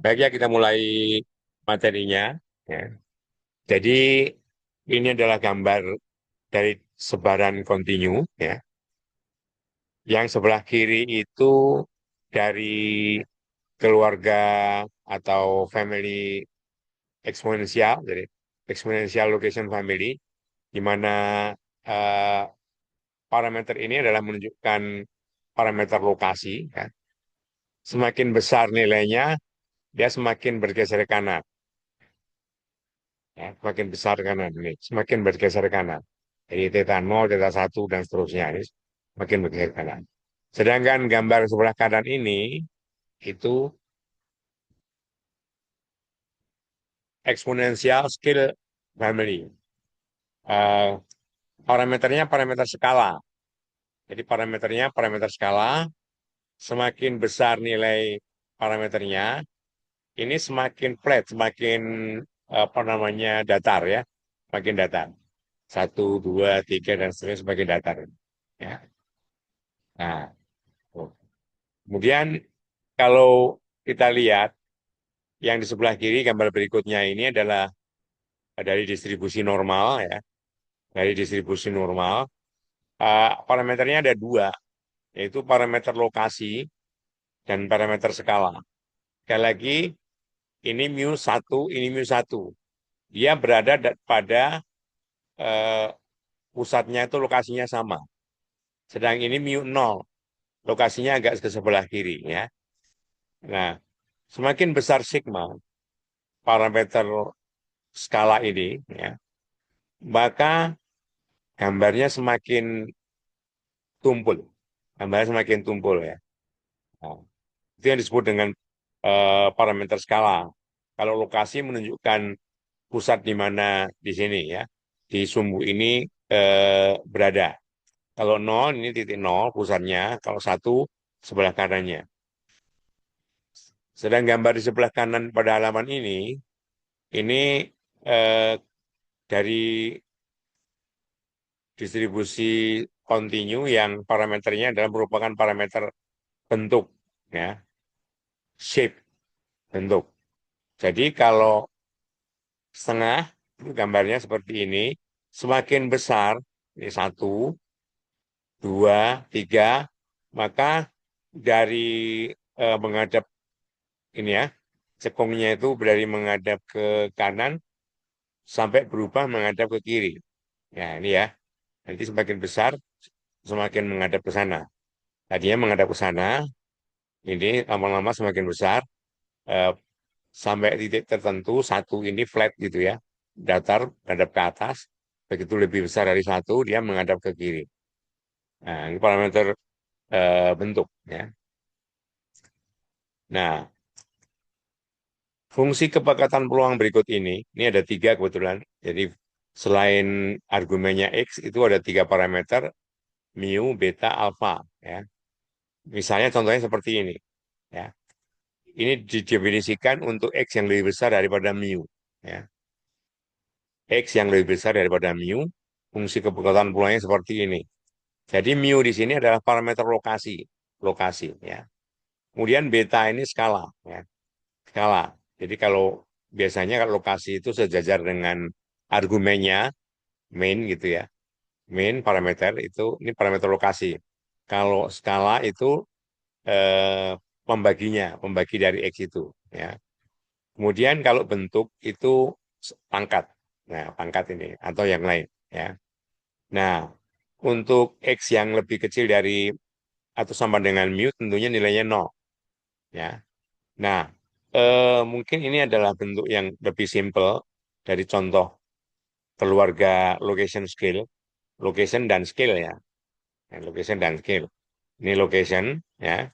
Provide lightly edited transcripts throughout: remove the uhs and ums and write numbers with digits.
Baik ya, kita mulai materinya. Ya. Jadi ini adalah gambar dari sebaran kontinu. Ya. Yang sebelah kiri itu dari keluarga atau family eksponensial, jadi exponential location family, di mana eh, parameter ini adalah menunjukkan parameter lokasi. Ya. Semakin besar nilainya, dia semakin bergeser ke kanan. Ya, semakin besar kanan ini, semakin bergeser ke kanan. Jadi theta 0, theta 1, dan seterusnya ini semakin bergeser ke kanan. Sedangkan gambar sebelah kanan ini itu exponential scale family. Eh, parameternya parameter skala. Jadi parameternya parameter skala, semakin besar nilai parameternya, ini semakin flat, semakin apa namanya datar ya, semakin datar. Satu, dua, tiga, dan seterusnya semakin datar. Ya. Nah, tuh. Kemudian kalau kita lihat yang di sebelah kiri gambar berikutnya ini adalah dari distribusi normal ya, dari distribusi normal. Parameternya ada dua, yaitu parameter lokasi dan parameter skala. Sekali lagi, ini mu satu, ini mu satu. Dia berada pada eh, pusatnya itu lokasinya sama. Sedang ini mu nol, lokasinya agak ke sebelah kiri ya. Nah, semakin besar sigma parameter skala ini ya, maka gambarnya semakin tumpul. Gambarnya semakin tumpul ya. Nah, itu yang disebut dengan parameter skala. Kalau lokasi menunjukkan pusat di mana di sini ya, di sumbu ini berada. Kalau nol ini titik nol pusatnya, kalau satu sebelah kanannya. Sedang gambar di sebelah kanan pada halaman ini eh, dari distribusi kontinu yang parameternya adalah merupakan parameter bentuk ya, shape bentuk. Jadi kalau setengah itu gambarnya seperti ini, semakin besar ini satu, dua, tiga, maka dari menghadap ini ya, cekungnya itu dari menghadap ke kanan sampai berubah menghadap ke kiri. Ya ini ya, nanti semakin besar semakin menghadap ke sana. Tadinya menghadap ke sana, ini lama-lama semakin besar eh, sampai titik tertentu satu ini flat gitu ya, datar menghadap ke atas. Begitu lebih besar dari satu, dia menghadap ke kiri. Nah, ini parameter bentuk ya. Nah, fungsi kepekatan peluang berikut ini ada tiga kebetulan. Jadi selain argumennya X itu ada tiga parameter, mu, beta, alpha. Ya. Misalnya contohnya seperti ini. Ya. Ini didefinisikan untuk X yang lebih besar daripada mu. Ya. X yang lebih besar daripada mu, fungsi kepekatan peluangnya seperti ini. Jadi mu di sini adalah parameter lokasi, lokasi. Ya. Kemudian beta ini skala. Ya. Skala. Jadi kalau biasanya kalau lokasi itu sejajar dengan argumennya main gitu ya. Main parameter itu ini parameter lokasi. Kalau skala itu eh, pembaginya, pembagi dari X itu ya. Kemudian kalau bentuk itu pangkat. Nah, pangkat ini atau yang lain ya. Nah, untuk X yang lebih kecil dari atau sama dengan mu tentunya nilainya nol ya. Nah, mungkin ini adalah bentuk yang lebih simple dari contoh keluarga location scale, location dan scale ya. Nah, location dan scale. Ini location ya.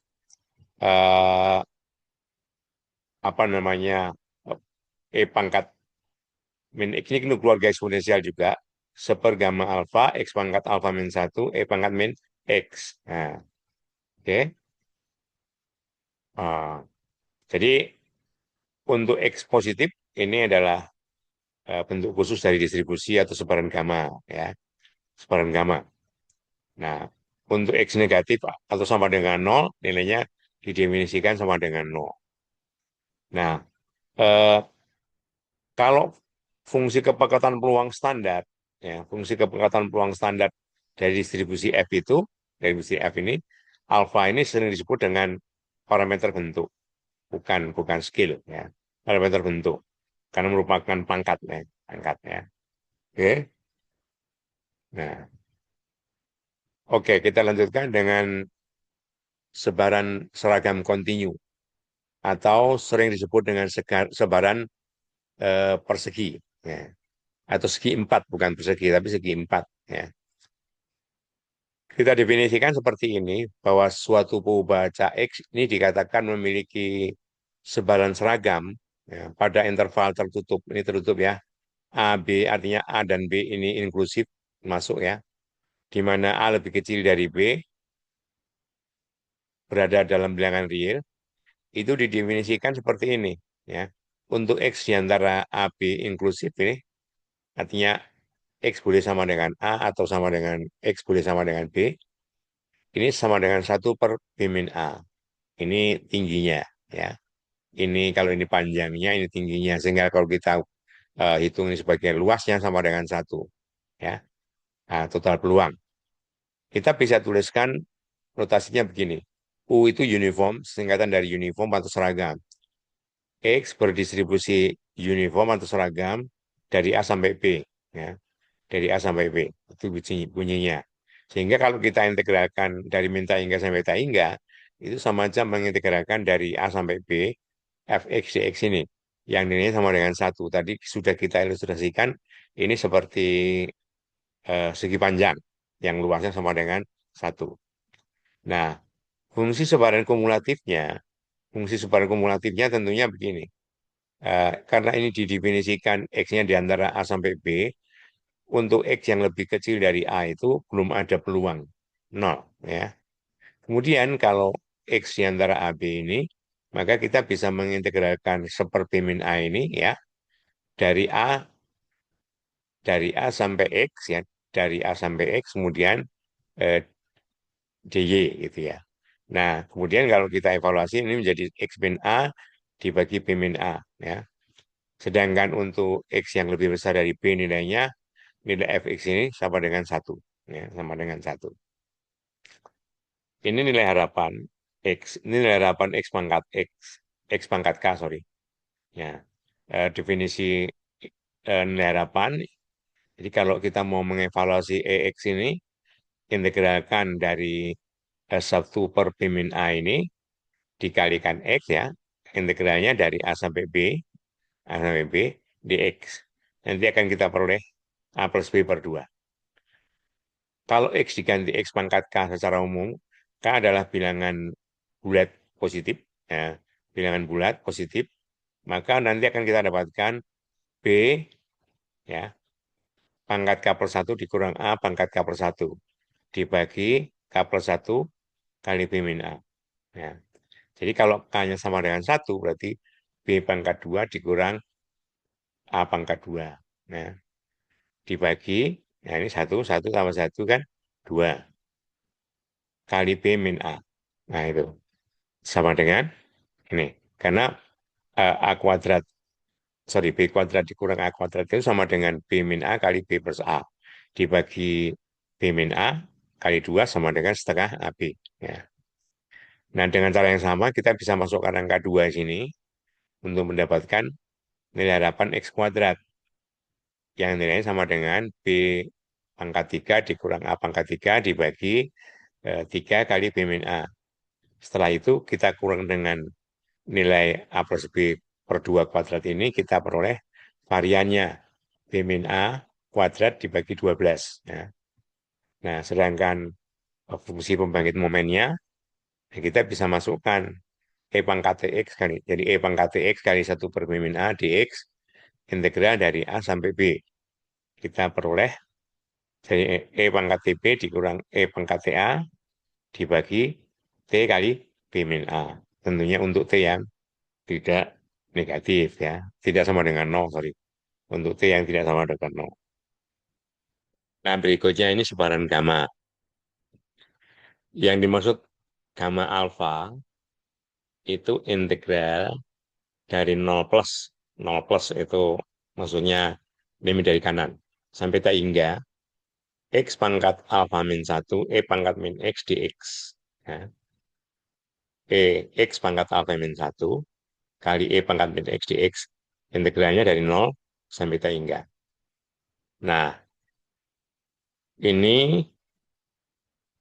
Eh, apa namanya? Pangkat min X ini keluarga eksponensial juga. Seper gamma alfa, X pangkat alfa min satu, pangkat min X. Nah, oke. Ah, jadi untuk X positif ini adalah bentuk khusus dari distribusi atau sebaran gamma ya, sebaran gamma. Nah, untuk X negatif atau sama dengan nol, nilainya didefinisikan sama dengan nol. Nah, eh, kalau fungsi kepekatan peluang standar, ya, fungsi kepekatan peluang standar dari distribusi F itu, dari distribusi F ini, alfa ini sering disebut dengan parameter bentuk, bukan skill, ya, parameter bentuk, karena merupakan pangkat, ya, pangkat, ya. Oke, nah, oke, kita lanjutkan dengan sebaran seragam kontinu atau sering disebut dengan sebaran persegi, ya, atau segi empat, bukan persegi tapi segi empat, ya. Kita definisikan seperti ini, bahwa suatu baca X ini dikatakan memiliki sebaran seragam, ya, pada interval tertutup. Ini tertutup, ya. A, B, artinya A dan B ini inklusif, masuk, ya. Di mana A lebih kecil dari B, berada dalam bilangan real, itu didefinisikan seperti ini. Ya. Untuk X di antara A, B inklusif ini, artinya X boleh sama dengan A atau sama dengan X boleh sama dengan B, ini sama dengan 1/B-A. Ini tingginya, ya. Ini kalau ini panjangnya, ini tingginya. Sehingga kalau kita hitung ini sebagai luasnya sama dengan 1, ya. Nah, total peluang. Kita bisa tuliskan notasinya begini. U itu uniform, singkatan dari uniform atau seragam. X berdistribusi uniform atau seragam dari A sampai B, ya. Dari A sampai B, itu bunyinya. Sehingga kalau kita integralkan dari minta hingga sampai tak hingga, itu sama aja mengintegralkan dari A sampai B, fx dx ini. Yang nilainya sama dengan 1. Tadi sudah kita ilustrasikan, ini seperti segi panjang, yang luasnya sama dengan 1. Nah, fungsi sebaran kumulatifnya tentunya begini. Karena ini didefinisikan X-nya di antara A sampai B, untuk X yang lebih kecil dari A itu belum ada peluang, nol, ya. Kemudian kalau X di antara A, B ini, maka kita bisa mengintegralkan 1/B min A ini, ya, dari A sampai X, ya, dari A sampai X, kemudian eh, DY gitu, ya. Nah, kemudian kalau kita evaluasi ini menjadi X min A dibagi B min A, ya. Sedangkan untuk X yang lebih besar dari B nilainya, nilai fx ini sama dengan 1, ya, sama dengan 1. Ini nilai harapan X, ini nilai harapan X pangkat X, X pangkat K, sorry. Ya, definisi nilai harapan. Jadi kalau kita mau mengevaluasi EX ini, integralkan dari 1/B-A ini dikalikan X, ya. Integralnya dari A sampai B dx. Nanti akan kita peroleh A plus B per 2. Kalau X diganti X pangkat K secara umum, K adalah bilangan bulat positif, ya, bilangan bulat positif, maka nanti akan kita dapatkan B, ya, pangkat K per 1 dikurang A pangkat K per 1 dibagi K per 1 kali B min A. Ya. Jadi kalau K-nya sama dengan 1, berarti B pangkat 2 dikurang A pangkat 2. Nah, dibagi, nah ini 1 tambah 1 kan 2 kali B min A. Nah, itu sama dengan ini. Karena A kuadrat, sorry, B kuadrat dikurang A kuadrat itu sama dengan B min A kali B plus A. Dibagi B min A kali 2 sama dengan setengah AB. Ya. Nah, dengan cara yang sama, kita bisa masukkan angka 2 sini untuk mendapatkan nilai harapan X kuadrat, yang nilainya sama dengan B pangkat 3 dikurang A pangkat 3 dibagi 3 kali B min A. Setelah itu, kita kurang dengan nilai A plus B per 2 kuadrat ini, kita peroleh variannya B min A kuadrat dibagi 12. Ya. Nah, sedangkan fungsi pembangkit momennya, ya, kita bisa masukkan E pangkat TX kali. Jadi E pangkat TX kali 1/B min A dx integral dari A sampai B. Kita peroleh jadi E pangkat TB dikurang E pangkat TA dibagi T kali B min A. Tentunya untuk T yang tidak negatif, ya. Tidak sama dengan 0, sorry. Untuk T yang tidak sama dengan 0. Nah, berikutnya ini sebaran gamma. Yang dimaksud gamma alfa itu integral dari 0 plus. 0 plus itu maksudnya limit dari kanan. Sampai tak hingga X pangkat alfa min 1, E pangkat min X dx. Ya. X pangkat alfa min 1 kali E pangkat min X dx. Integralnya dari 0 sampai tak hingga. Nah, ini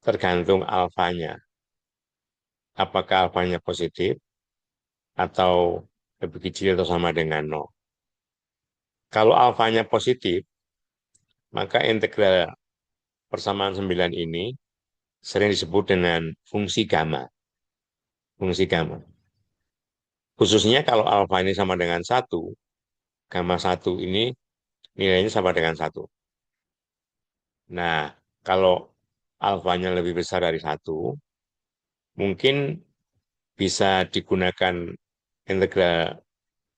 tergantung alfanya. Apakah alfanya positif atau lebih kecil atau sama dengan 0. Kalau alfanya positif, maka integral persamaan 9 ini sering disebut dengan fungsi gamma. Fungsi gamma. Khususnya kalau alfa ini sama dengan 1, gamma 1 ini nilainya sama dengan 1. Nah, kalau alfanya lebih besar dari 1, mungkin bisa digunakan integral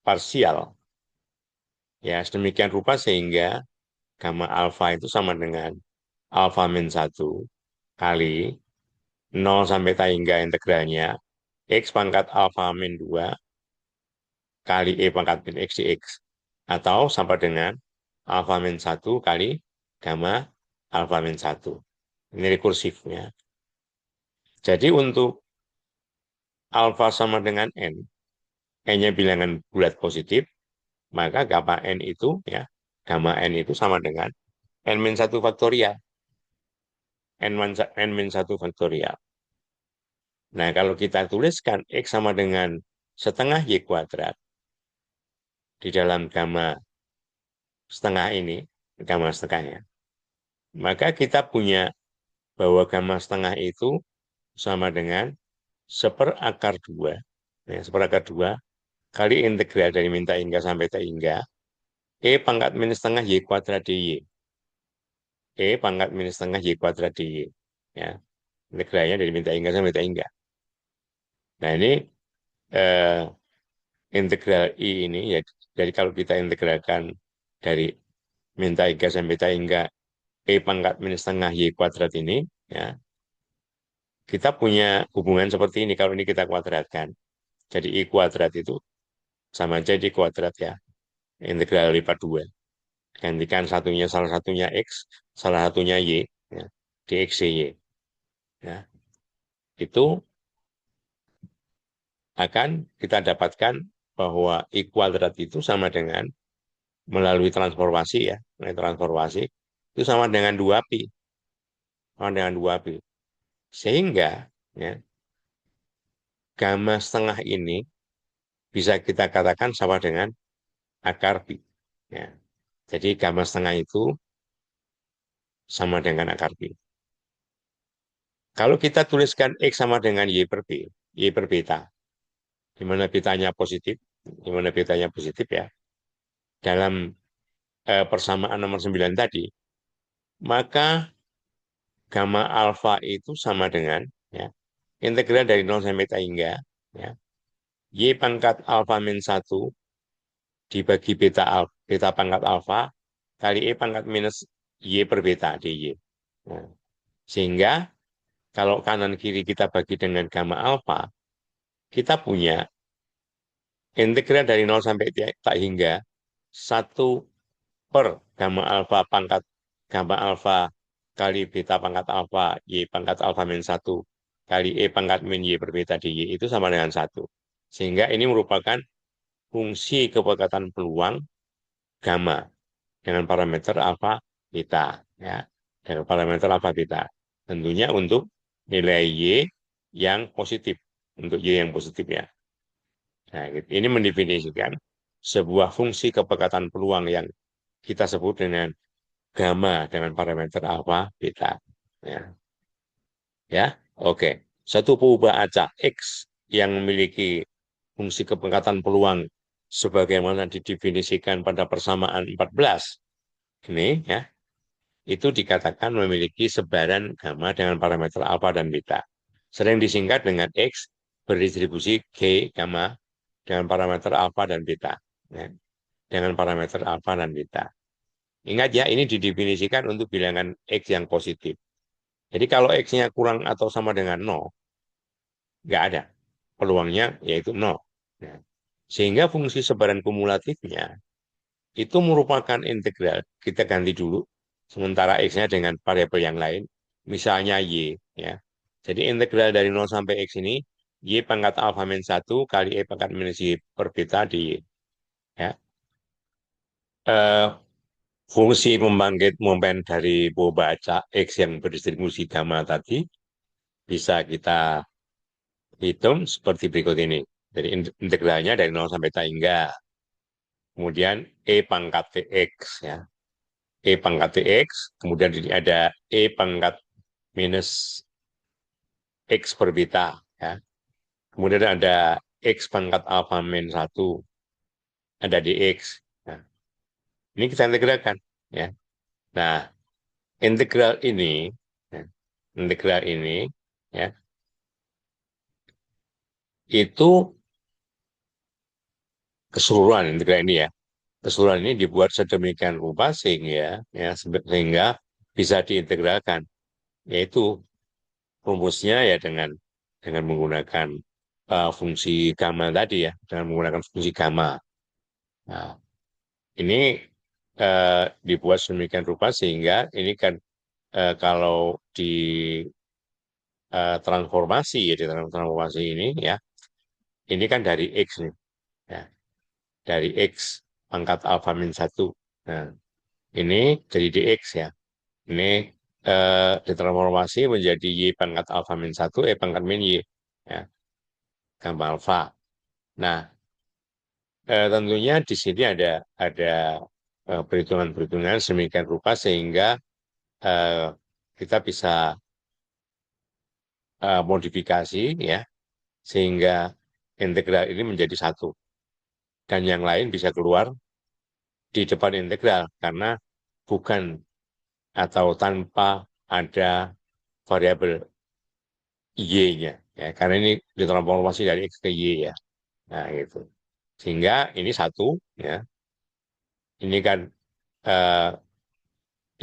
parsial. Ya, sedemikian rupa sehingga gamma alfa itu sama dengan alfa min 1 kali 0 sampai tak hingga integralnya X pangkat alfa min 2 kali E pangkat min X dx. Atau sama dengan alfa min 1 kali gamma alfa min 1. Ini rekursifnya. Jadi untuk alfa sama dengan N, N-nya bilangan bulat positif, maka gamma N itu ya, gamma N itu sama dengan N-1 faktorial. N-1 faktorial. Nah, kalau kita tuliskan X sama dengan setengah Y kuadrat di dalam gamma setengah ini, gamma setengahnya, maka kita punya bahwa gamma setengah itu sama dengan seperakar 2, ya, seperakar 2 kali integral dari min tak hingga sampai tak hingga, E pangkat minus setengah Y kuadrat dy. E pangkat minus setengah Y kuadrat dy. Ya, integralnya dari min tak hingga sampai tak hingga. Nah, ini eh, integral I ini, ya, jadi kalau kita integralkan dari min tak hingga sampai tak hingga E pangkat minus setengah Y kuadrat ini, ya, kita punya hubungan seperti ini kalau ini kita kuadratkan. Jadi I kuadrat itu sama jadi kuadrat ya, integral lipat 2. Gantikan satunya, salah satunya X, salah satunya Y, ya, dx dy. Ya. Itu akan kita dapatkan bahwa I kuadrat itu sama dengan melalui transformasi ya, melalui transformasi itu sama dengan 2pi, sama dengan 2pi. Sehingga ya, gamma setengah ini bisa kita katakan sama dengan akar pi. Ya. Jadi gamma setengah itu sama dengan akar pi. Kalau kita tuliskan X sama dengan Y per B, Y per beta, di mana betanya positif, di mana betanya positif ya, dalam persamaan nomor 9 tadi, maka gamma alfa itu sama dengan ya, integral dari 0 sampai tak hingga ya, Y pangkat alfa min 1 dibagi beta pangkat alfa kali E pangkat minus Y per beta dy. Nah, sehingga kalau kanan kiri kita bagi dengan gamma alfa, kita punya integral dari 0 sampai tak hingga 1 per gamma alfa pangkat gamma alfa kali beta pangkat alfa Y pangkat alfa min 1 kali E pangkat min Y per beta dy itu sama dengan 1. Sehingga ini merupakan fungsi kepekatan peluang gamma dengan parameter alfa beta. Ya, dengan parameter alfa beta. Tentunya untuk nilai Y yang positif. Untuk Y yang positif ya. Nah, gitu. Ini mendefinisikan sebuah fungsi kepekatan peluang yang kita sebut dengan gamma dengan parameter alfa beta. Ya, ya, oke. Satu peubah acak X yang memiliki fungsi kepekatan peluang sebagaimana didefinisikan pada persamaan 14. Ini ya, itu dikatakan memiliki sebaran gamma dengan parameter alfa dan beta. Sering disingkat dengan X berdistribusi G gamma dengan parameter alfa dan beta. Ya, dengan parameter alfa dan beta. Ingat ya, ini didefinisikan untuk bilangan X yang positif. Jadi kalau X-nya kurang atau sama dengan 0, nggak ada. Peluangnya yaitu 0. Ya. Sehingga fungsi sebaran kumulatifnya itu merupakan integral. Kita ganti dulu, sementara X-nya dengan variabel yang lain, misalnya Y. Ya. Jadi integral dari 0 sampai X ini, Y pangkat alfa min 1 kali E pangkat minus Y per beta di Y. Ya. Eh, Fungsi pembangkit momen dari baca X yang berdistribusi gamma tadi bisa kita hitung seperti berikut ini. Jadi integralnya dari 0 sampai ta hingga. Kemudian E pangkat Tx, ya. E pangkat Tx, kemudian ini ada E pangkat minus X per beta, ya. Kemudian ada X pangkat alfa min 1, ada dx. Nah, ini kita integralkan, ya. Nah, integral ini, ya, integral ini, ya, itu keseluruhan integral ini, ya. Keseluruhan ini dibuat sedemikian rupa sehingga bisa diintegralkan, yaitu rumusnya ya dengan menggunakan fungsi gamma tadi, ya, dengan menggunakan fungsi gamma. Nah, ini dibuat sedemikian rupa sehingga ini kan kalau di transformasi, ya, di transformasi ini, ya, ini kan dari X nih, ya, dari X pangkat alfa min 1. Nah, ini jadi dx, ya. Ini ditransformasi menjadi Y pangkat alfa min 1, E pangkat min Y. Ya, gamma alfa. Nah, tentunya di sini ada perhitungan-perhitungan sedemikian rupa sehingga eh, kita bisa modifikasi, ya, sehingga integral ini menjadi satu. Dan yang lain bisa keluar di depan integral karena bukan atau tanpa ada variabel Y-nya, ya, karena ini ditransformasi dari X ke Y, ya. Nah, gitu. Sehingga ini satu, ya. Ini kan eh,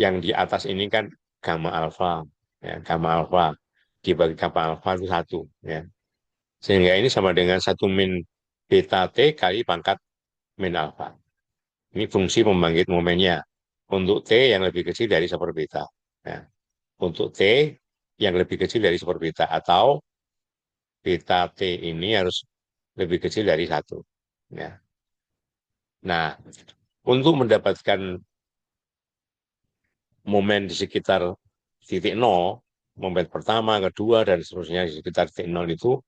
yang di atas ini kan gamma alfa, ya, gamma alfa dibagi gamma alfa itu satu, ya. Sehingga ini sama dengan satu min beta T kali pangkat min alfa. Ini fungsi pembangkit momennya untuk T yang lebih kecil dari seperbeta. Ya. Untuk T yang lebih kecil dari seperbeta atau beta T ini harus lebih kecil dari satu. Ya. Nah, untuk mendapatkan momen di sekitar titik nol, momen pertama, kedua, dan seterusnya di sekitar titik nol itu,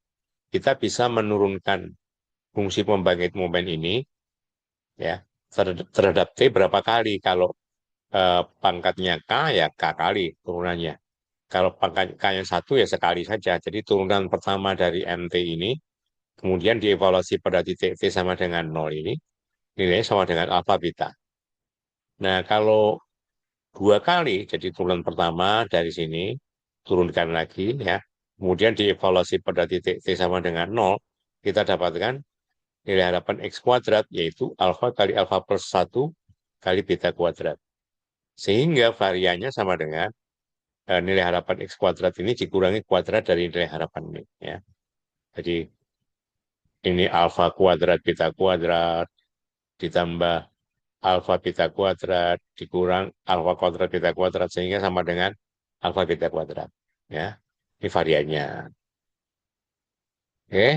kita bisa menurunkan fungsi pembangkit momen ini, ya, terhadap T berapa kali. Kalau pangkatnya K, ya K kali turunannya. Kalau pangkat K-nya satu, ya sekali saja. Jadi turunan pertama dari MT ini, kemudian dievaluasi pada titik T sama dengan nol ini, nilainya sama dengan alfa beta. Nah, kalau dua kali, jadi turunan pertama dari sini, turunkan lagi, ya. Kemudian dievaluasi pada titik T sama dengan nol, kita dapatkan nilai harapan X kuadrat, yaitu alfa kali alfa plus 1 kali beta kuadrat. Sehingga variannya sama dengan nilai harapan X kuadrat ini dikurangi kuadrat dari nilai harapan ini, ya. Jadi ini alfa kuadrat beta kuadrat ditambah alfa beta kuadrat dikurang alfa kuadrat beta kuadrat sehingga sama dengan alfa beta kuadrat, ya. Ini variannya. Oke.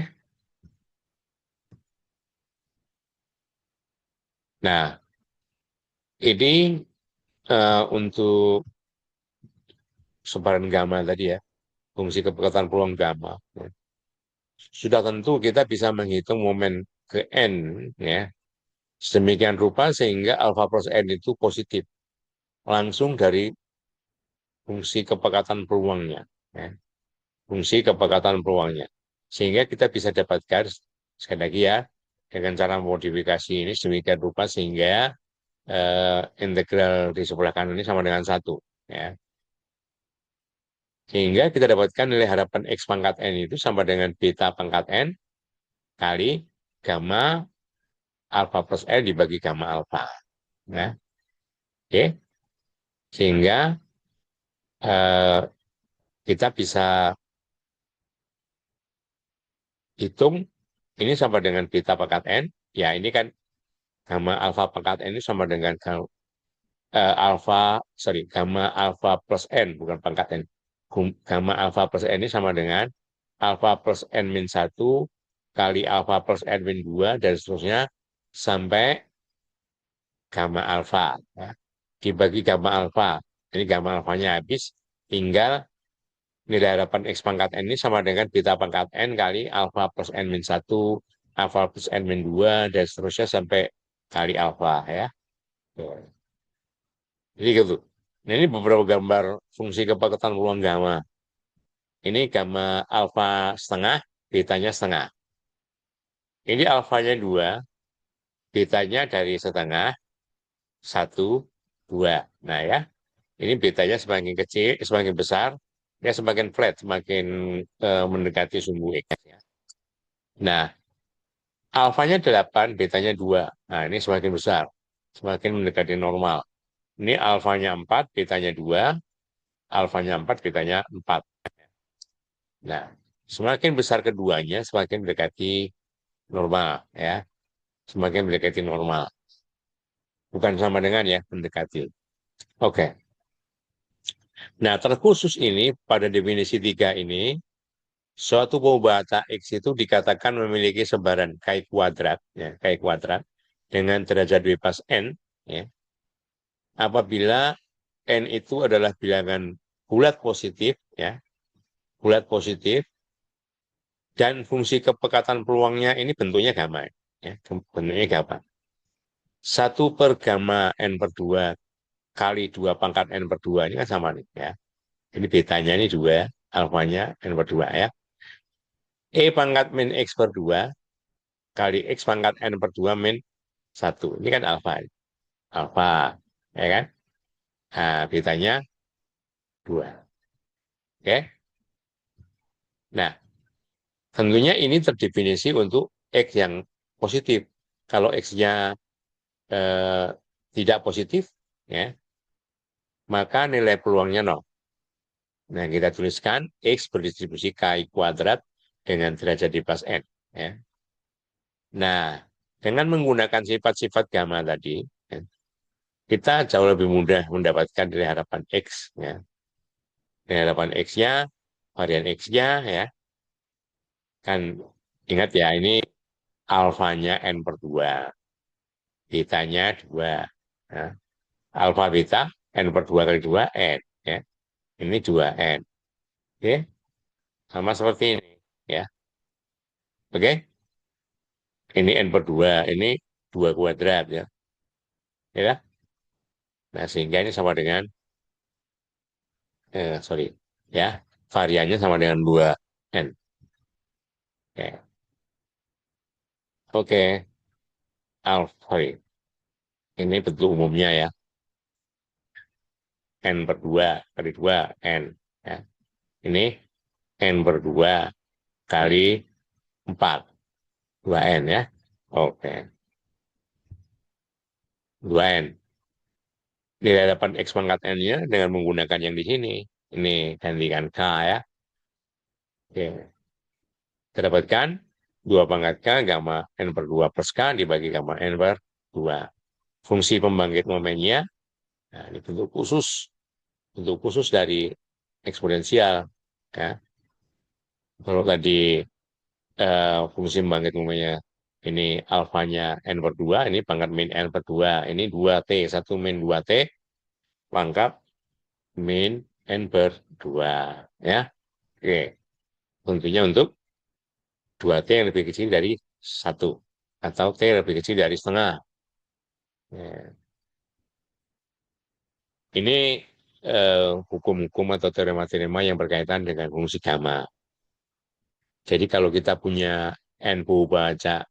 Nah, ini untuk sebaran gamma tadi, ya, fungsi kepekatan peluang gamma, ya. Sudah tentu kita bisa menghitung momen ke n, ya, sedemikian rupa sehingga alfa plus n itu positif langsung dari fungsi kepekatan peluangnya, ya. Fungsi kepekatan peluangnya. Sehingga kita bisa dapatkan, sekali lagi, ya, dengan cara modifikasi ini sedemikian rupa sehingga integral di sebelah kanan ini sama dengan satu, ya. Sehingga kita dapatkan nilai harapan X pangkat N itu sama dengan beta pangkat N kali gamma alfa plus N dibagi gamma alfa. Ya. Oke. Sehingga eh, kita bisa hitung ini sama dengan beta pangkat N, ya ini kan gamma alfa pangkat N ini sama dengan alfa, sorry, gamma alfa plus N, bukan pangkat N. Gamma alfa plus N ini sama dengan alfa plus N min 1 kali alfa plus N min 2 dan seterusnya sampai gamma alfa. Ya. Dibagi gamma alfa. Ini gamma alfanya habis, tinggal nilai harapan X pangkat N ini sama dengan beta pangkat N kali alfa plus N min 1, alfa plus N min 2, dan seterusnya sampai kali alfa. Ya. Tuh. Jadi gitu. Nah, ini beberapa gambar fungsi kepekatan peluang gamma. Ini gamma alfa setengah, betanya setengah. Ini alfanya 2, betanya dari setengah, 1, 2. Nah ya, ini betanya semakin kecil, semakin besar, ya semakin flat, semakin mendekati sumbu X. Ya. Nah, alfanya 8, betanya 2. Nah, ini semakin besar, semakin mendekati normal. Ini alfanya 4, betanya 2, alfanya 4, betanya 4. Nah, semakin besar keduanya, semakin mendekati normal, ya. Semakin mendekati normal. Bukan sama dengan ya, mendekati. Oke. Nah, terkhusus ini, pada definisi 3 ini, suatu pembaca X itu dikatakan memiliki sebaran kuadrat, ya, kuadrat, dengan derajat bebas N, ya, apabila N itu adalah bilangan bulat positif, ya, bulat positif, dan fungsi kepekatan peluangnya ini bentuknya gamma, ya, bentuknya gamma. 1/gamma N/2 kali 2 pangkat N/2 ini kan sama nih, ya. Ini betanya ini 2, alfanya N/2, ya. E pangkat min X/2 kali X pangkat N/2 min 1. Ini kan alfa. Alfa, ya kan? Nah, betanya 2. Oke? Nah, tentunya ini terdefinisi untuk X yang positif. Kalau X-nya eh, tidak positif, ya, maka nilai peluangnya 0. Nah, kita tuliskan X berdistribusi KI kuadrat dengan derajat bebas N. Ya. Nah, dengan menggunakan sifat-sifat gamma tadi, ya, kita jauh lebih mudah mendapatkan nilai harapan X. Ya. Nilai harapan X-nya, varian X-nya, ya, kan ingat ya, ini alfanya N/2, betanya 2. Ya. Alfa beta, N/2 kali 2, N. Ya. Ini 2N. Oke, sama seperti ini. Ya. Oke, ini N/2, ini 2 kuadrat. Ya. Ya. Nah, sehingga ini sama dengan, sorry, ya, variannya sama dengan 2N. Oke, oke, sorry, ini bentuk umumnya ya, N/2 kali 2, N. Ya. Ini N/2 kali 4, 2N ya. Oke, 2N. Nilai dapat X pangkat N-nya dengan menggunakan yang di sini. Ini gantikan K ya. Oke. Kita dapatkan 2 pangkat K gamma N/2 plus K dibagi gamma N/2. Fungsi pembangkit momennya, nah, ini bentuk khusus dari eksponensial. Ya. Kalau tadi fungsi pembangkit momennya ini alfanya N/2, ini pangkat min N/2, ini 2T, 1 min 2T, lengkap min N/2. Ya. Oke. Tentunya untuk 2T yang lebih kecil dari 1. Atau T lebih kecil dari setengah. Ya. Ini hukum-hukum atau teorema-teorema yang berkaitan dengan fungsi gamma. Jadi kalau kita punya n baca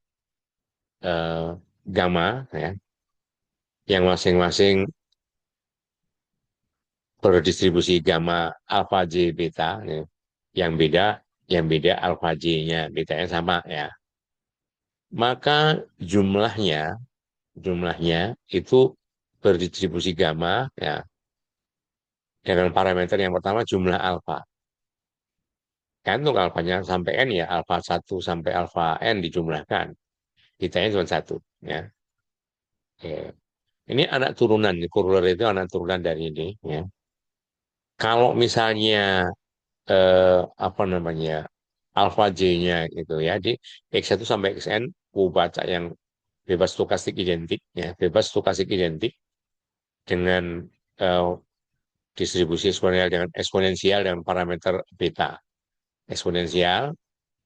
gamma, ya, yang masing-masing berdistribusi gamma alfa j beta, ya, yang beda alfa j-nya, betanya sama ya. Maka jumlahnya itu berdistribusi gamma ya dengan parameter yang pertama jumlah alfa. gantung alfanya sampai n ya, alfa 1 sampai alfa n dijumlahkan. Kitanya cuma satu. Ya. Oke. Ini anak turunan, coroller itu anak turunan dari ini. Ya. Kalau misalnya apa namanya alfa j-nya gitu ya, di x1 sampai xn, ku baca yang bebas stokastik identik, ya, bebas stokastik identik dengan eh, distribusi eksponensial dengan parameter beta. Eksponensial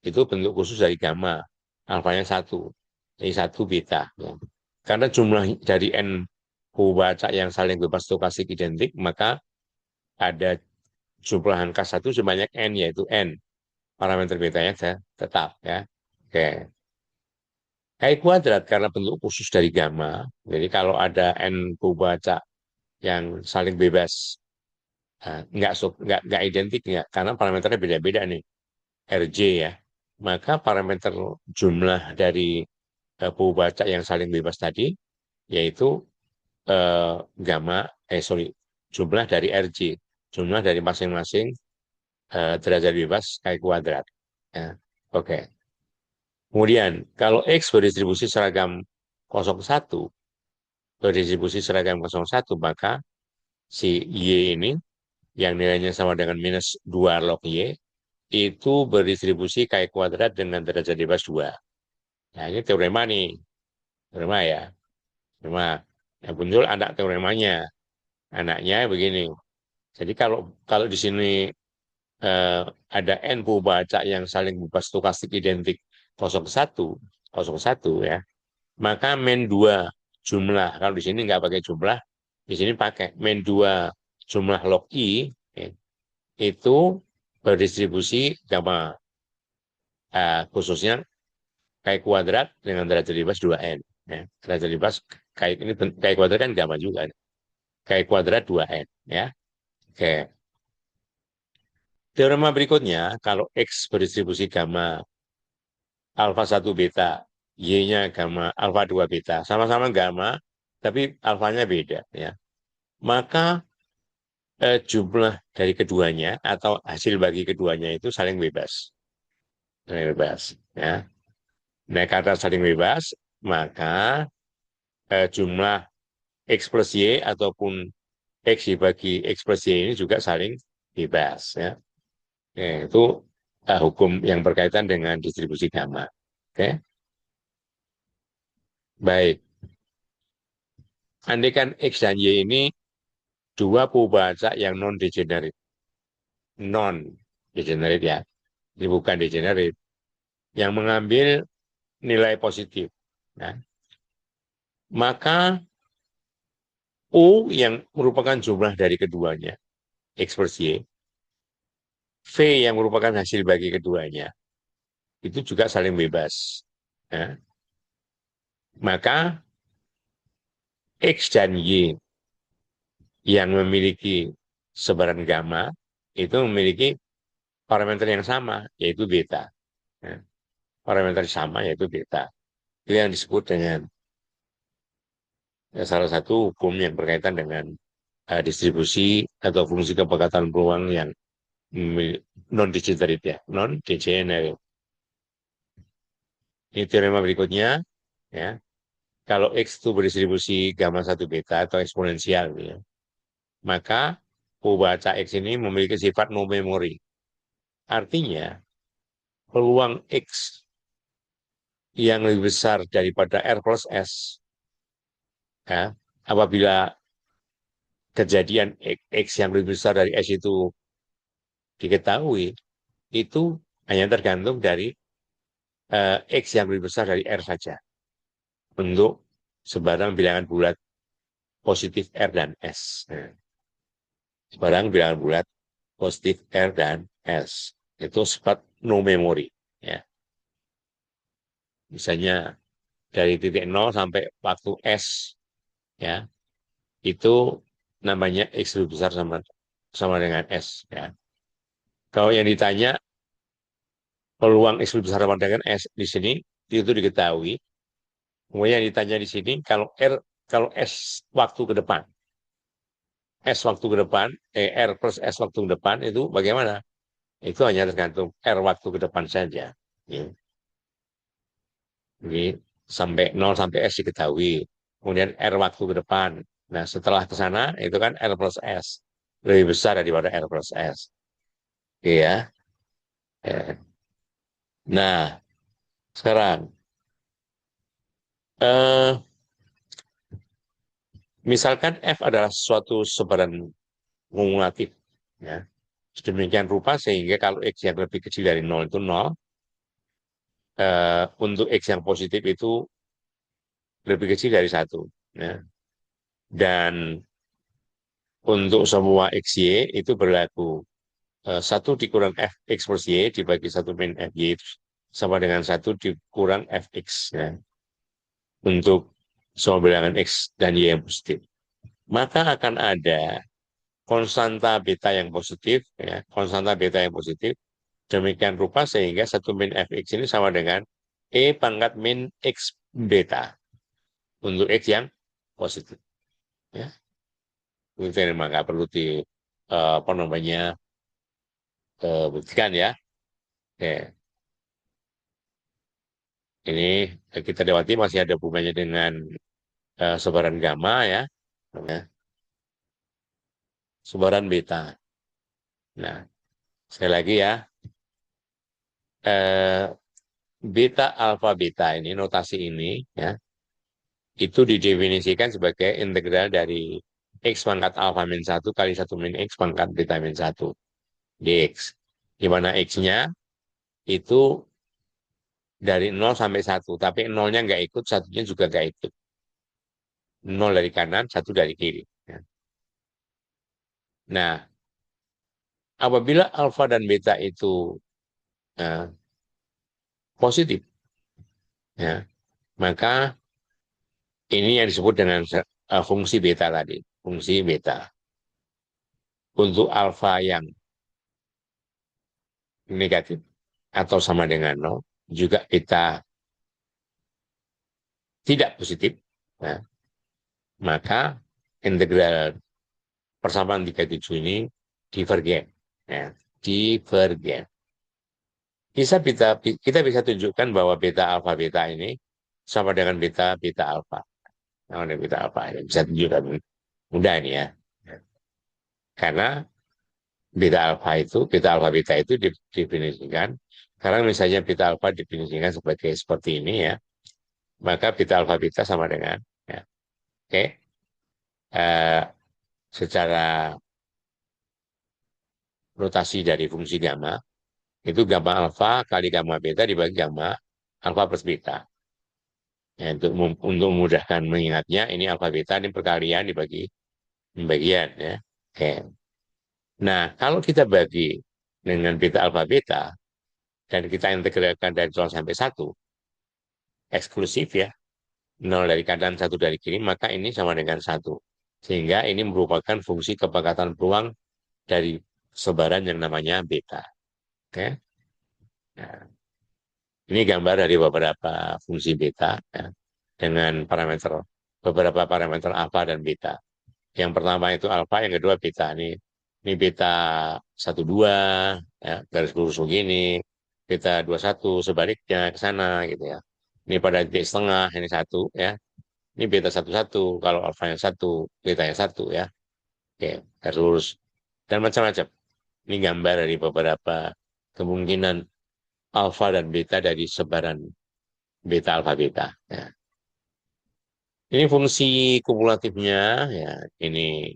itu bentuk khusus dari gamma, alfanya satu, jadi satu beta. Ya. Karena jumlah dari n baca yang saling bebas stokastik identik, maka ada jumlah angka satu sebanyak n, yaitu n. Parameter betanya tetap. Ya. Oke. Kai kuadrat karena bentuk khusus dari gamma, jadi kalau ada n baca yang saling bebas, nggak identik, nggak, karena parameternya beda-beda nih, Rj ya, maka parameter jumlah dari baca yang saling bebas tadi, yaitu eh, gamma, sorry, jumlah dari Rj, jumlah dari masing-masing derajat bebas Kai kuadrat. Ya. Oke. Kemudian, kalau X berdistribusi seragam 01, maka si Y ini, yang nilainya sama dengan minus 2 log Y, itu berdistribusi Kai kuadrat dengan derajat bebas 2. Nah, ini teorema nih. Teorema ya. Teorema. Yang muncul anak teoremanya. Anaknya begini. Jadi kalau kalau di sini eh, ada n baca yang saling bebas stokastik identik 01, 01 ya, maka min 2 jumlah, kalau di sini nggak pakai jumlah, di sini pakai min 2 jumlah log I, ya, itu berdistribusi gamma, khususnya Kai kuadrat dengan derajat bebas 2n. Ya. Derajat bebas Kai kuadrat kan gamma juga. Kai kuadrat 2n. Ya. Oke. Teorema berikutnya, kalau X berdistribusi gamma alfa 1 beta, Y-nya gamma alfa 2 beta, sama-sama gamma, tapi alfanya beda. Ya. Maka jumlah dari keduanya atau hasil bagi keduanya itu saling bebas. Saling bebas. Ya. Nah, karena saling bebas, maka jumlah X plus Y ataupun X dibagi X plus Y ini juga saling bebas. Ya. Oke, itu hukum yang berkaitan dengan distribusi gamma. Oke, baik. Andaikan X dan Y ini dua pembaca yang non-degenerate. Non-degenerate ya. Ini bukan degenerate. Yang mengambil nilai positif. Nah, maka U yang merupakan jumlah dari keduanya, X plus Y, V yang merupakan hasil bagi keduanya, itu juga saling bebas. Nah, maka X dan Y yang memiliki sebaran gamma itu memiliki parameter yang sama, yaitu beta. Nah, parameter sama, yaitu beta. Itu yang disebut dengan salah satu hukum yang berkaitan dengan distribusi atau fungsi kepekatan peluang yang non-degenerate ya, non-degenerate. Ini teorema berikutnya, ya. Kalau X itu berdistribusi gamma 1 beta atau eksponensial, ya, maka pembaca X ini memiliki sifat no memory. Artinya, peluang X yang lebih besar daripada R plus S, ya, apabila kejadian X yang lebih besar dari S itu diketahui, itu hanya tergantung dari X yang lebih besar dari R saja untuk sebarang bilangan bulat positif R dan S. Nah, sebarang bilangan bulat positif R dan S. Itu sifat no memory. Ya. Misalnya dari titik 0 sampai waktu S, ya, itu namanya X lebih besar sama sama dengan S. Ya. Kalau yang ditanya peluang X lebih besar sama dengan S di sini itu diketahui. Kemudian yang ditanya di sini kalau S waktu ke depan, S waktu ke depan, R plus S waktu ke depan itu bagaimana? Itu hanya tergantung R waktu ke depan saja. Ya. Jadi sampai 0 sampai S diketahui. Kemudian R waktu ke depan. Nah, setelah ke sana itu kan R plus S. Lebih besar daripada R plus S. Oke ya. Ya. Nah, sekarang eh, misalkan F adalah suatu sebaran kumulatif. Ya. Sedemikian rupa sehingga kalau X yang lebih kecil dari 0 itu 0, untuk X yang positif itu lebih kecil dari 1. Ya. Dan untuk semua XY itu berlaku 1 dikurang Fx plus Y dibagi 1 min Fy itu sama dengan 1 dikurang Fx. Ya. Untuk semua bilangan X dan Y yang positif. Maka akan ada konstanta beta yang positif, ya, konstanta beta yang positif, demikian rupa sehingga 1 min Fx ini sama dengan E pangkat min X beta untuk X yang positif. Ya. Itu memang nggak perlu di apa namanya buktikan ya. Oke. Ini kita lewati masih ada hubungannya dengan sebaran gamma ya. Ya, sebaran beta. Nah, sekali lagi ya, eh, beta alfa beta ini notasi ini ya itu didefinisikan sebagai integral dari x pangkat alfa min 1 kali 1 min x pangkat beta min 1 dx. Di mana x-nya itu dari 0 sampai 1, tapi 0-nya nggak ikut, satunya juga nggak ikut. 0 dari kanan, 1 dari kiri. Ya. Nah, apabila alfa dan beta itu eh, positif, ya, maka ini yang disebut dengan fungsi beta tadi, fungsi beta. Untuk alfa yang negatif atau sama dengan 0, juga beta tidak positif, ya, maka integral persamaan 37 ini divergen. Ya, divergen. Kita bisa tunjukkan bahwa beta alfa beta ini sama dengan beta beta alfa. Sama dengan beta alfa ini bisa tunjukkan mudah ini ya. Karena beta alfa beta itu didefinisikan. Sekarang misalnya beta alfa definisikan sebagai seperti ini ya, maka beta alfa beta sama dengan ya. Oke. Eh, secara rotasi dari fungsi gamma itu gamma alfa kali gamma beta dibagi gamma alfa plus beta. Ya, untuk memudahkan mengingatnya, ini alfa beta ini perkalian dibagi pembagian ya. Oke. Nah, kalau kita bagi dengan beta alfa beta dan kita integralkan dari 0 sampai 1 eksklusif ya, 0 dari kanan, 1 dari kiri, maka ini sama dengan 1. Sehingga ini merupakan fungsi kepekatan peluang dari sebaran yang namanya beta. Oke. Nah, ini gambar dari beberapa fungsi beta ya, dengan beberapa parameter alfa dan beta. Yang pertama itu alfa, yang kedua beta. Ini beta 12 ya, garis lurus begini, beta 21 sebaliknya ke sana gitu ya. Ini pada titik setengah ini 1 ya. Ini beta 11 kalau alfa yang 1, beta yang 1 ya. Oke, garis lurus dan macam-macam. Ini gambar dari beberapa kemungkinan alfa dan beta dari sebaran beta alfa beta ya. Ini fungsi kumulatifnya ya. Ini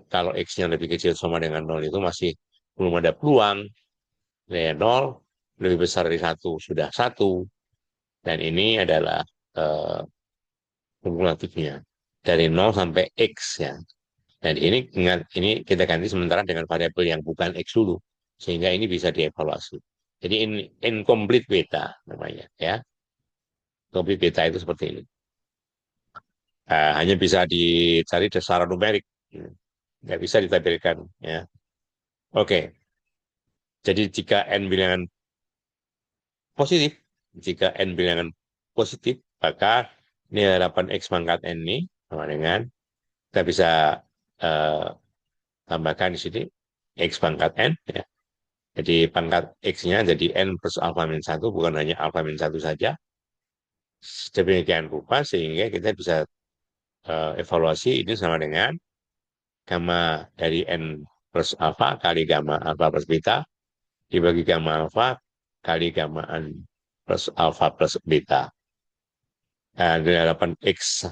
kalau X-nya lebih kecil sama dengan 0 itu masih belum ada peluang. Ya, 0 lebih besar dari 1 sudah 1. Dan ini adalah eh, kumulatifnya. Dari 0 sampai X ya. Dan ini ingat, ini kita ganti sementara dengan variabel yang bukan X dulu. Sehingga ini bisa dievaluasi. Jadi ini incomplete beta namanya ya. Incomplete beta itu seperti ini. Hanya bisa dicari secara numerik. Nggak bisa ditampilkan ya. Oke. Jadi jika n bilangan positif, jika n bilangan positif, maka ini harapan x pangkat n ini sama dengan kita bisa eh, tambahkan di sini x pangkat n ya. Jadi pangkat X-nya jadi N plus alfa min 1, bukan hanya alfa min 1 saja. Demikian rupa sehingga kita bisa evaluasi ini sama dengan gamma dari N plus alfa kali gamma alfa plus beta dibagi gamma alfa kali gamma N plus alfa plus beta. Nah, di hadapan X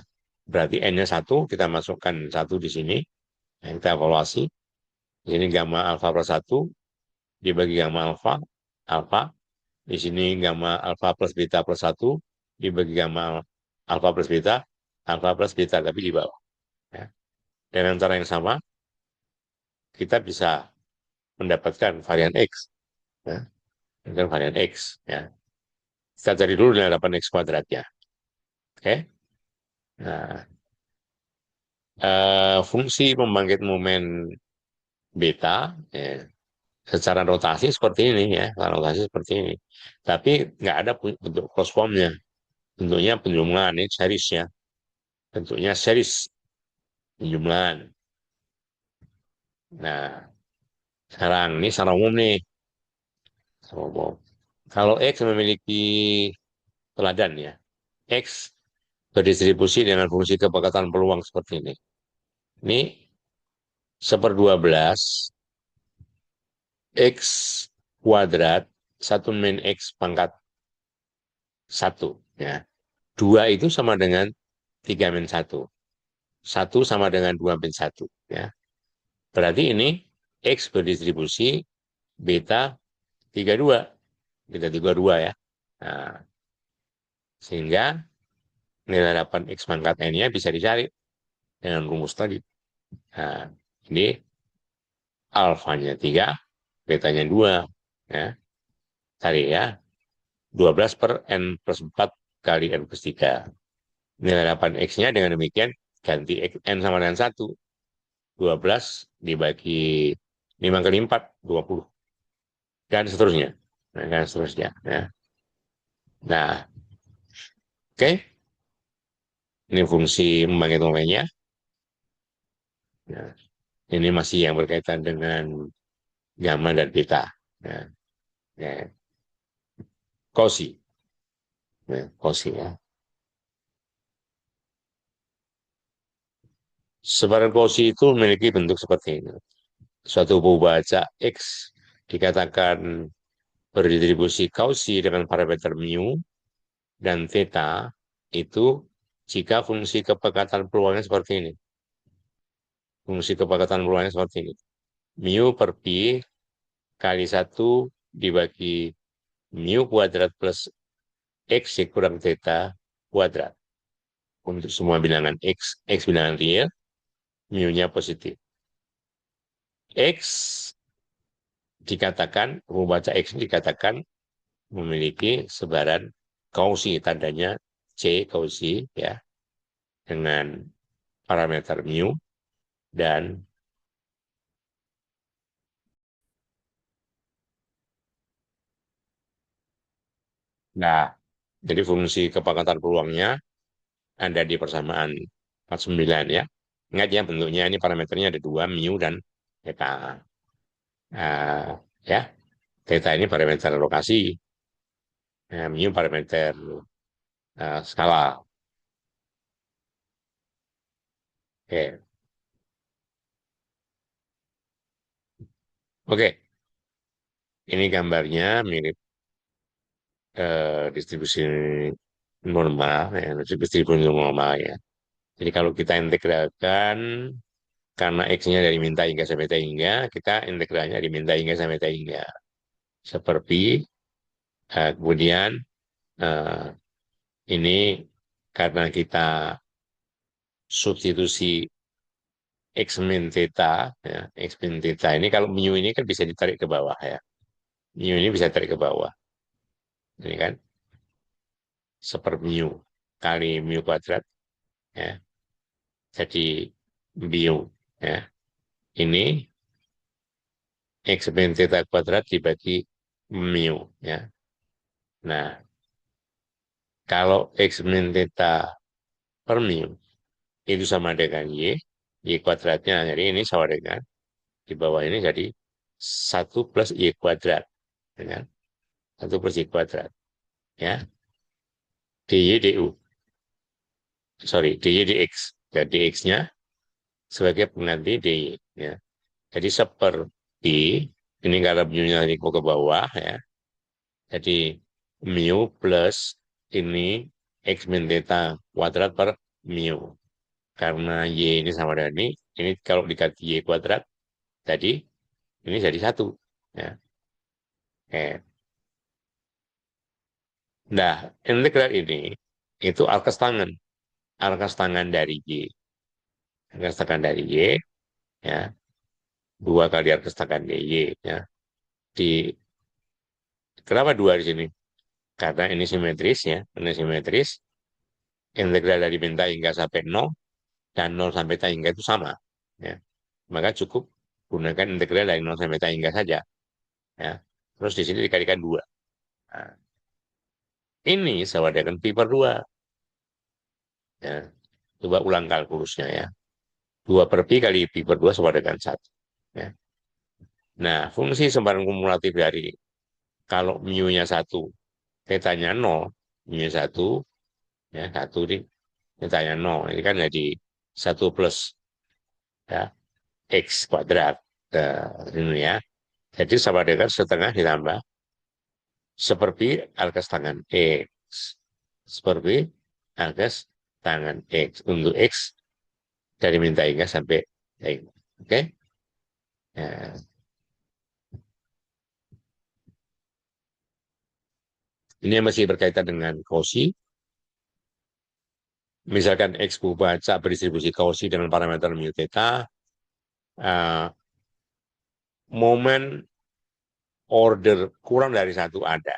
berarti N-nya 1, kita masukkan 1 di sini. Nah, kita evaluasi. Di sini gamma alfa plus 1 dibagi gamma alfa, alfa. Di sini gamma alfa plus beta plus 1 dibagi gamma alfa plus beta, alfa plus beta, tapi di bawah. Ya. Dengan cara yang sama, kita bisa mendapatkan varian X. Ya. Dengan varian X. Ya. Kita cari dulu di hadapan X kuadratnya. Oke. Nah, fungsi pembangkit momen beta, ya, secara rotasi seperti ini ya, secara rotasi seperti ini. Tapi nggak ada bentuk closed formnya. Bentuknya penjumlahan, ini series ya. Bentuknya series penjumlahan. Nah, sekarang ini secara umum nih. Secara umum. Kalau X memiliki teladan ya. X berdistribusi dengan fungsi kepekatan peluang seperti ini. Ini 1/12 X kuadrat 1 - X pangkat 1. Ya. 2 itu sama dengan 3 - 1. 1 sama dengan 2 - 1. Ya. Berarti ini X berdistribusi beta 32. Beta 32 ya. Nah, sehingga nilai harapan X pangkat N-nya bisa dicari dengan rumus tadi. Nah, ini alfanya 3, betanya 2. Ya. Cari ya. 12 per N plus 4 kali N plus 3. Nilai harapan X-nya dengan demikian ganti X, N sama dengan 1. 12 dibagi 5 kali 4, 20. Dan seterusnya. Nah, dan seterusnya. Ya. Nah, oke. Ini fungsi membangkit momennya. Nah, ini masih yang berkaitan dengan gamma dan beta. Nah, ya. Cauchy. Ya, Cauchy ya. Sebaran Cauchy itu memiliki bentuk seperti ini. Suatu buah baca X dikatakan berdistribusi Cauchy dengan parameter mu dan theta itu jika fungsi kepekatan peluangnya seperti ini. Fungsi kepekatan peluangnya seperti ini. Mu per pi kali 1 dibagi mu kuadrat plus X kurang theta kuadrat. Untuk semua bilangan X bilangan real, mu-nya positif. X dikatakan, membaca X dikatakan memiliki sebaran Cauchy, tandanya C Cauchy ya, dengan parameter mu dan nah, jadi fungsi kepekatan peluangnya ada di persamaan 49 ya. Ingat ya bentuknya ini parameternya ada dua, mu dan theta. Ya, theta ini parameter lokasi, mu parameter skala. Oke, oke. Ini gambarnya mirip distribusi normal, ya, distribusi normal ya. Jadi kalau kita integralkan karena X-nya dari minta hingga sampai T hingga, kita integralnya dari minta hingga sampai T hingga. Seperti kemudian eh, ini karena kita substitusi X min theta, ya, X min theta ini kalau mu ini kan bisa ditarik ke bawah ya. Mu ini bisa ditarik ke bawah. Ini kan seper mu kali mu kuadrat ya. Jadi mu ya. Ini X min theta kuadrat dibagi mu ya. Nah, kalau X min theta per mu itu sama dengan Y kuadratnya. Jadi ini sama dengan di bawah ini jadi 1 plus Y kuadrat. Ya kan? 1 plus Y kuadrat. Ya. DY, DU. Sorry, DY, DX. Dan DX-nya sebagai pengganti DY. Ya. Jadi seperti, ini kalau mu-nya mau ke bawah, ya. Jadi mu plus ini X min theta kuadrat per mu. Karena Y ini sama dengan ini kalau dikali Y kuadrat, jadi ini jadi 1. Ya. Nah, integral ini itu arcus tangan. Arcus tangan dari Y. Arcus tangan dari Y, ya. 2 kali arcus tangan Y, ya. Di, kenapa 2 di sini? Karena ini simetris, ya. Ini simetris. Integral dari benta hingga sampai 0 dan 0 sampai ta hingga itu sama. Ya. Maka cukup gunakan integral dari 0 sampai ta hingga saja. Ya. Terus di sini dikalikan 2. Nah, ini sama dengan pi per 2. Ya. Coba ulang kalkulusnya, ya. 2 per pi kali pi per 2 sama dengan 1. Ya. Nah, fungsi semparan kumulatif dari kalau mu-nya 1, tetanya 0, mu-nya 1, ya 1 ini, tetanya 0. Ini kan jadi 1 plus, ya, X kuadrat. Ini, ya. Jadi sama dengan setengah ditambah seperti alkes tangan X. Seperti alkes tangan X. Untuk X dari minta hingga sampai X. Oke? Nah, ini masih berkaitan dengan Cauchy. Misalkan X baca berdistribusi Cauchy dengan parameter mu theta, momen order kurang dari 1 ada.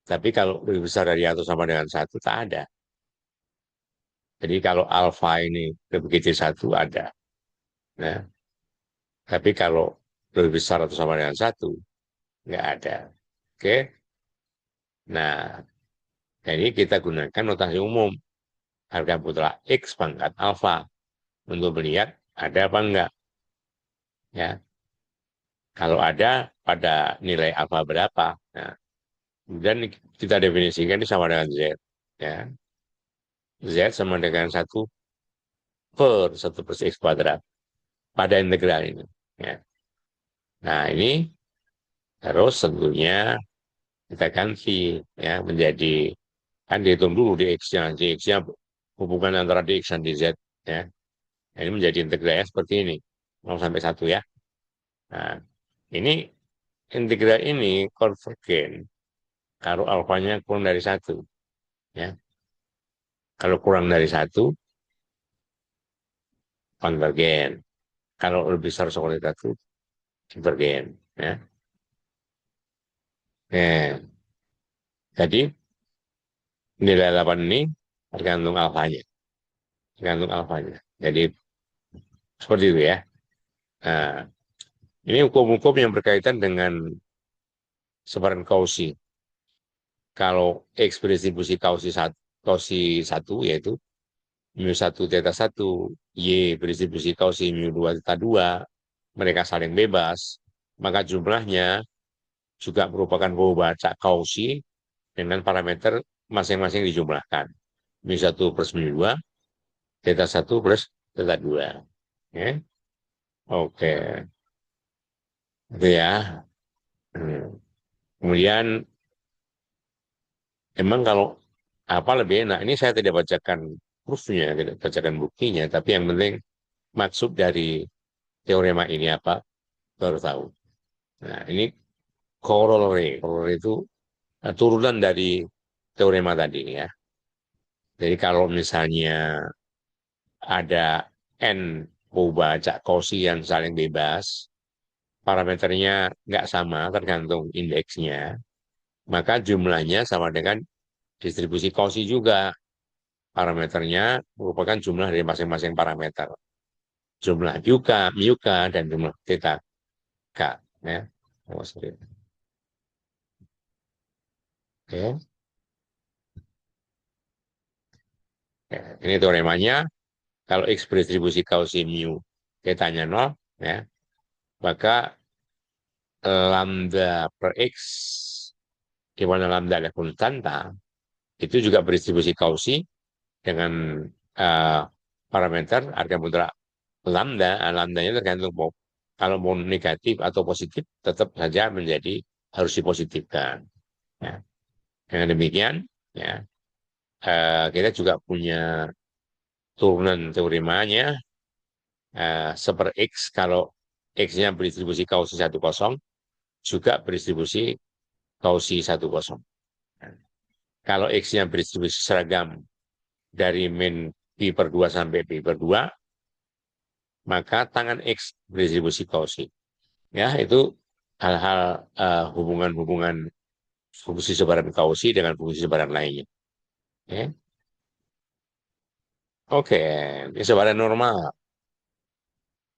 Tapi kalau lebih besar dari atau sama dengan 1, tak ada. Jadi kalau alfa ini lebih kecil 1 ada. Nah, tapi kalau lebih besar atau sama dengan 1, nggak ada. Oke? Nah, jadi kita gunakan notasi umum. Harga putra X pangkat alfa untuk melihat ada apa enggak. Ya, kalau ada pada nilai alfa berapa. Nah, kemudian kita definisikan ini sama dengan Z. Ya, Z sama dengan 1 per 1 plus X kuadrat pada integral ini. Ya. Nah, ini terus tentunya kita ganti, ya, menjadi, kan dihitung dulu dx-nya. Dx-nya hubungan antara dx dan dz. Ya. Ini menjadi integralnya seperti ini. 0 sampai 1, ya. Nah, ini integral ini konvergen kalau alfanya kurang dari 1. Ya. Kalau kurang dari 1, konvergen. Kalau lebih besar seperti itu, divergen. Ya. Nah, jadi nilai 8 ini tergantung alfanya. Tergantung alfanya. Jadi seperti itu, ya. Nah, ini hukum-hukum yang berkaitan dengan sebaran Cauchy. Kalau X berdistribusi Cauchy 1, yaitu mu 1 theta 1, Y berdistribusi Cauchy mu 2 theta 2, mereka saling bebas, maka jumlahnya juga merupakan baca Cauchy dengan parameter masing-masing dijumlahkan. mu 1 plus mu 2, theta 1 plus theta 2. Ya. Oke, itu, ya. Kemudian emang kalau apa lebih enak, ini saya tidak bacakan proofnya, tidak bacakan buktinya, tapi yang penting maksud dari teorema ini apa, baru tahu. Nah, ini corollary. Corollary itu turunan dari teorema tadi, ya. Jadi kalau misalnya ada N baca Cauchy yang saling bebas, parameternya nggak sama, tergantung indeksnya, maka jumlahnya sama dengan distribusi Cauchy juga. Parameternya merupakan jumlah dari masing-masing parameter. Jumlah mu k, dan jumlah theta k. Ya. Oh, sorry. Oke. Ya, ini teoremanya. Kalau X berdistribusi Cauchy mu, theta-nya 0, ya, maka lambda per X, di mana lambda adalah konstanta, itu juga berdistribusi Cauchy dengan eh, parameter harga mutlak lambda. Lambdanya tergantung kalau mau negatif atau positif, tetap saja menjadi harus dipositifkan. Ya. Dengan demikian, ya, kita juga punya turunan teoremanya seper X kalau X-nya berdistribusi Cauchy 10 juga berdistribusi Cauchy 10. Kalau X-nya berdistribusi seragam dari min pi per 2 sampai pi per 2, maka tangan X berdistribusi Cauchy. Ya, itu hal-hal hubungan-hubungan fungsi sebaran Cauchy dengan fungsi sebaran lainnya. Ya. Oke, ini sebaran normal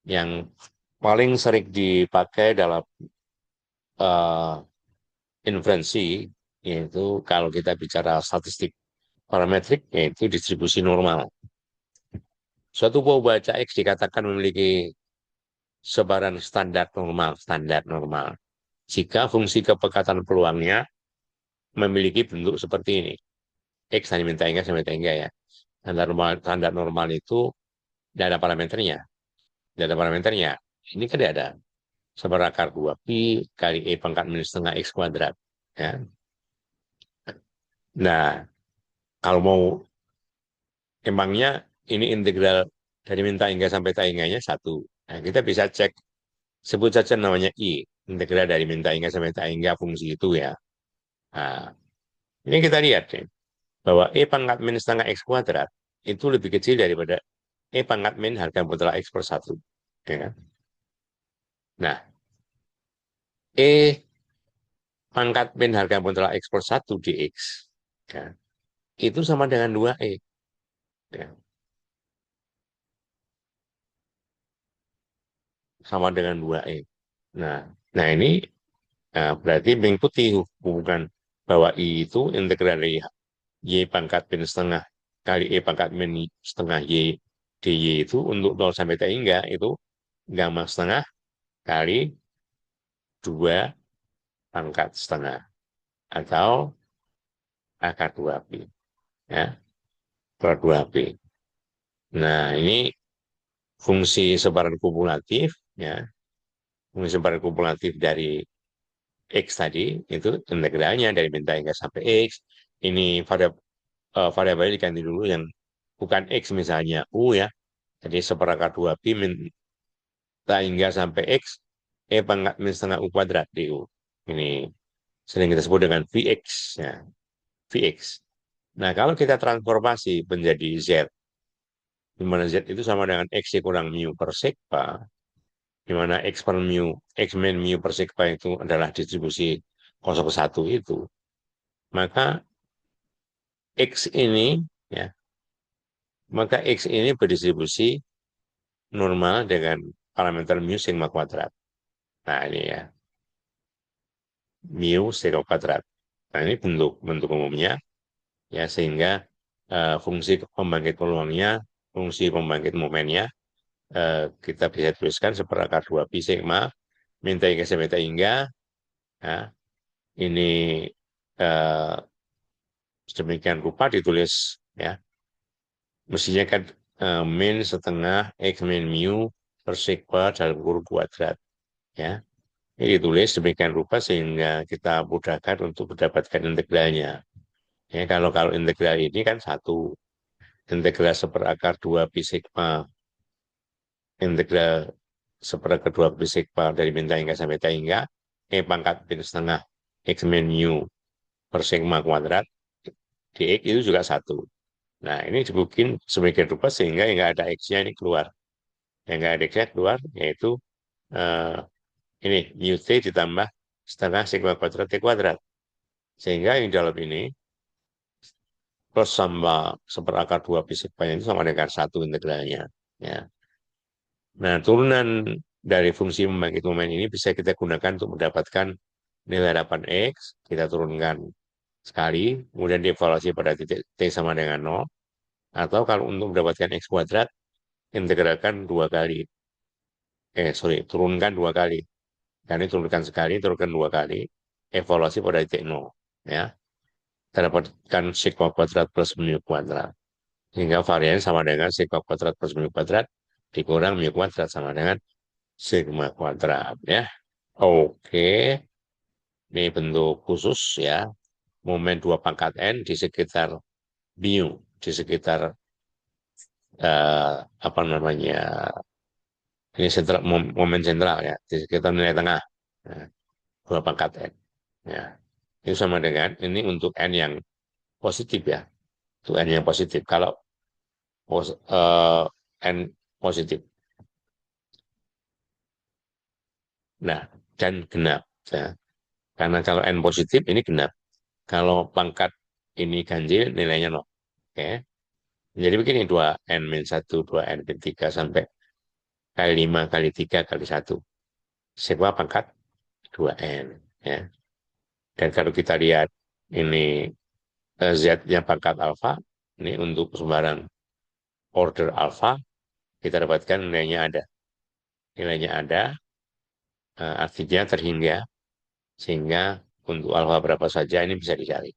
yang paling sering dipakai dalam uh, inferensi, yaitu kalau kita bicara statistik parametrik, yaitu distribusi normal. Suatu bau baca X dikatakan memiliki sebaran standar normal. Jika fungsi kepekatan peluangnya memiliki bentuk seperti ini. X hanya minta hingga sampai hingga ya. Standar normal itu tidak ada parameternya. Tidak ada parameternya. Ini kan ada seberakar 2pi kali E pangkat minus setengah X kuadrat. Ya. Nah, kalau mau emangnya ini integral dari minta hingga sampai tak hingganya satu. Nah, kita bisa cek, sebut saja namanya I, integral dari minta hingga sampai tak hingga fungsi itu ya. Nah, ini kita lihat nih, bahwa E pangkat min setengah X kuadrat itu lebih kecil daripada E pangkat min harga mutlak X per 1. Ya kan? Nah, E pangkat min harga mutlak X per 1 dx ya, itu sama dengan 2E. Ya, sama dengan 2E. Nah, nah ini berarti mengikuti hubungan bahwa I itu integral dari Y pangkat min setengah kali E pangkat min setengah Y dy itu untuk 0 sampai T hingga itu gamma setengah kali 2 pangkat setengah atau akar 2pi. Ya, per 2pi. Nah, ini fungsi sebaran kumulatif, ya, fungsi sebaran kumulatif dari X tadi, itu integralnya dari min hingga sampai X. Ini variabel diganti dulu yang bukan X misalnya U ya. Jadi seperakar 2pi min hingga sampai X, E pangkat min setengah U kuadrat DU. Ini sering kita sebut dengan Vx. Ya, Vx. Nah, kalau kita transformasi menjadi Z, di mana Z itu sama dengan X kurang mu per sekpa, di mana X per mu, X min mu per sekpa itu adalah distribusi 0,1 itu, maka X ini, ya, maka X ini berdistribusi normal dengan parameter mu sigma kuadrat. Nah, ini ya, mu sigma kuadrat. Nah, ini bentuk bentuk umumnya, ya, sehingga fungsi pembangkit peluangnya, fungsi pembangkit momennya, kita bisa tuliskan seperakar 2 pi sigma minta hingga sampai hingga, ya, ini eh, sedemikian rupa ditulis, ya, mestinya kan min setengah X min mu per sekpa dalam kurung kuadrat, ya. Ini ditulis demikian rupa sehingga kita mudahkan untuk mendapatkan integralnya. Ya, kalau integral ini kan satu, integral seperakar 2 pi sigma, integral seperakar 2 pi sigma dari min hingga sampai hingga, E pangkat min setengah X min mu per sigma kuadrat, dx itu juga satu. Nah, ini dibikin sebagai rupa sehingga yang nggak ada X-nya ini keluar. Yang nggak ada X-nya keluar, yaitu eh, ini mu T ditambah setengah sigma kuadrat T kuadrat. Sehingga yang dalam ini plus sama seperakar 2 pi sigma itu sama dengan satu integralnya. Ya. Nah, turunan dari fungsi membangkit momen ini bisa kita gunakan untuk mendapatkan nilai harapan X, kita turunkan sekali, kemudian dievaluasi pada titik T sama dengan 0, atau kalau untuk mendapatkan X kuadrat, integralkan 2 kali. Turunkan 2 kali. Dan ini turunkan sekali, turunkan dua kali, evaluasi pada titik nol. Ya, kita dapatkan sigma kuadrat plus mu kuadrat. Sehingga varian sama dengan sigma kuadrat plus mu kuadrat dikurang mu kuadrat sama dengan sigma kuadrat. Ya, oke. Ini bentuk khusus ya, momen 2 pangkat N di sekitar mu, di sekitar apa namanya, ini sentral, momen sentral ya, di sekitar nilai tengah. Nah, 2 pangkat N. Ya. Itu sama dengan ini untuk N yang positif ya. Itu N yang positif. Kalau N positif. Nah, dan genap. Ya. Karena kalau N positif ini genap. Kalau pangkat ini ganjil nilainya 0. Oke. Jadi begini 2n-1, 2n-3 sampai kali 5 kali 3 kali 1. Sigma pangkat 2n. Ya. Dan kalau kita lihat ini Z-nya pangkat alfa, ini untuk sembarang order alfa, kita dapatkan nilainya ada. Nilainya ada, artinya terhingga, sehingga untuk alfa berapa saja ini bisa dicari.